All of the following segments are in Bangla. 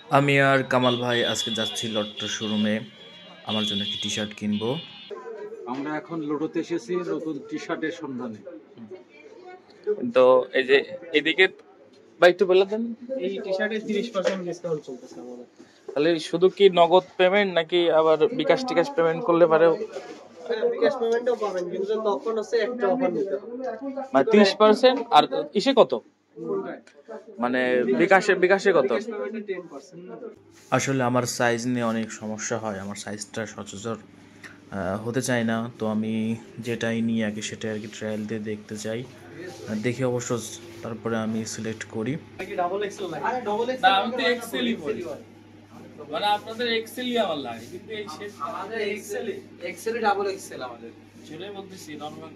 আমি আর কামাল ভাই আজকে যাচ্ছি লট্টো শোরুমে আমার জন্য একটি টি শার্ট কিনবো। আমরা এখন লোটোতে এসেছি নতুন টি শার্টের সন্ধানে। তো এই যে এদিকে ভাই একটু বলে দেন, এই টি শার্টে 30% ডিসকাউন্ট চলতেছে আমাদের। তাহলে শুধু কি নগদ পেমেন্ট নাকি আবার বিকাশ টিকাশ পেমেন্ট করলে পারে? বিকাশ পেমেন্টও পাবেন, কিন্তু তখন হচ্ছে একটা অফার নিতে হবে। মানে 30% আর ইসে কত, মানে বিকাশে কত? বিকাশ পেমেন্টে 10%। আসলে আমার সাইজ নিয়ে অনেক সমস্যা হয়, আমার সাইজটা সচরাচর হতে চায় না, তো আমি যেটাই নিই আগে সেটাই আর কি ট্রায়াল দিয়ে দেখতে চাই, দেখে অবশ্য তারপরে আমি সিলেক্ট করি। নাকি ডাবল এক্সেল লাগে? আরে ডাবল এক্সেল না, আমি তো এক্সেলই পড়ি, মানে আপনাদের এক্সেলই আমার লাগে, কিন্তু এই শেষ আমাদের এক্সেল ডাবল এক্সেল আমাদের। ছেলে বলতেছি নরমাল।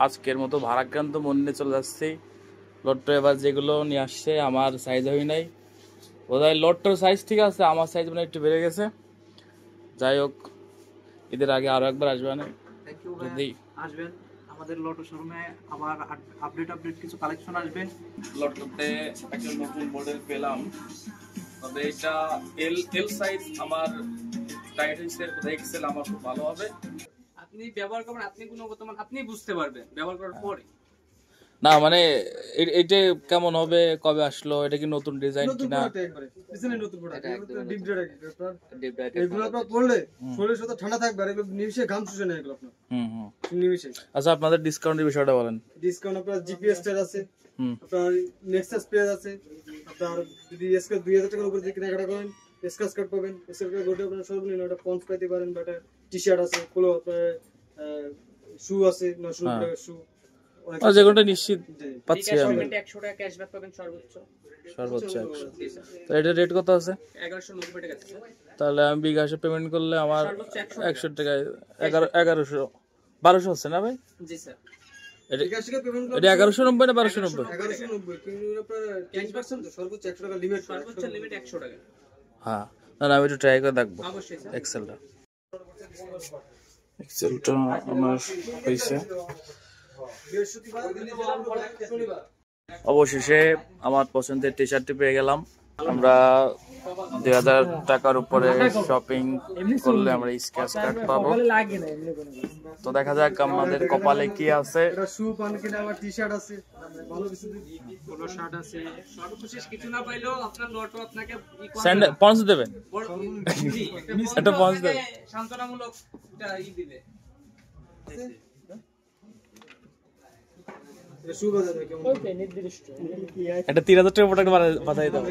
আজকের মতো ভারাক্রান্ত মন নিয়ে চলে যাচ্ছি লট্টো। এবার যেগুলো নিয়ে আসছে আমার সাইজ হয় নাই, বোধহয় লট্টোর সাইজ ঠিক আছে, আমার সাইজ মানে একটু বেড়ে গেছে। যাই হোক, ঈদের আগে আরো একবার আসবে না থ্যাংক ইউ যদি আসবেন আমাদের লটো শোরুমে, আবার আপডেট কিছু কালেকশন আসবে। লট্টোতে একটা নতুন মডেল পেলাম, তবে এটা এল সাইজ আমার টাইট হয়েছে, এক্সেল আমার খুব ভালো হবে। আপনি ব্যবহার করবেন, আপনি গুণগত মান আপনি বুঝতে পারবেন ব্যবহার করার পরে। না মানে এটা কেমন হবে, কবে আসলো, এটা কি নতুন ডিজাইন কিনা? পিছনে নতুন প্রোডাক্ট, এটা ডিপ ড্রাইভ আপনার এগুলো আপনার পড়লে শরীরের সাথে ঠান্ডা থাকবে, আর এগুলো নিমিশে ঘাম শুষে নেয় এগুলো আপনার নিমিশে। আচ্ছা, আপনাদের ডিসকাউন্টের বিষয়টা বলেন। ডিসকাউন্ট আপনার জিপিএস টার আছে, আপনার নেক্সাস পেজ আছে, আপনার যদি এসকে 2000 টাকার উপরে যদি কেনাকাটা করেন স্ক্র্যাচ কার্ড পাবেন, স্ক্র্যাচ কার্ড গোটে আপনার সর্বনিম্ন একটা পঞ্চ পাইতে পারেন, বা একটা টি শার্ট আছে, পোলো আপনার শু আছে 900 টাকার শু, যেগুলো নিশ্চিত পাচ্ছি বিকাশ আমি, পেমেন্টে 100 টাকা ক্যাশব্যাক পাবেন সর্বোচ্চ। সর্বোচ্চ 100। তো এটা রেট কত আছে? 1190 টাকা আছে। তাহলে আমি বিকাশে পেমেন্ট করলে আমার সর্বোচ্চ 100 টাকায় 1100 1200 হচ্ছে না ভাই? জি স্যার। এটা বিকাশ থেকে পেমেন্ট এটা 1190 না 1290? 1190, কিন্তু আপনার 10% তো সর্বোচ্চ 100 টাকা লিমিট, সর্বোচ্চ লিমিট 100 টাকা। হ্যাঁ, না আমি একটু ট্রাই করে দেখবো অবশ্যই স্যার। এক্সেলটা আমার হয়েছে। অবশেষে আমার পছন্দের টি শার্টটি পেয়ে গেলাম। আমরা 2000 টাকার উপরে শপিং করলে আমরা স্ক্র্যাচ কার্ড পাবো। তো দেখা যাক আমাদের কপালে কি আছে। এটা শু পান কিনা, আবার টি শার্ট আছে, ভালো কিছু পোলো শার্ট আছে, সর্বশেষ কিছু না পাইলেও আপনার লটো আপনাকে স্যান্ডেল পঞ্চ দেবেন, একটা পঞ্চ দেবেন, সান্ত্বনামূলক একটা দিবে। শু বাজারে কেমন একটা 3000 টাকা প্রোডাক্ট বানাই দাও।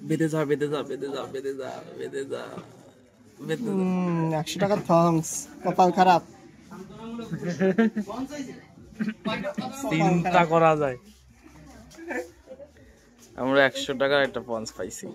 বেঁধে যা 100 টাকা থ্যাঙ্কস, কপাল খারাপ। চিন্তা করা যায়, আমরা 100 টাকার একটা পঞ্চ পাইছি।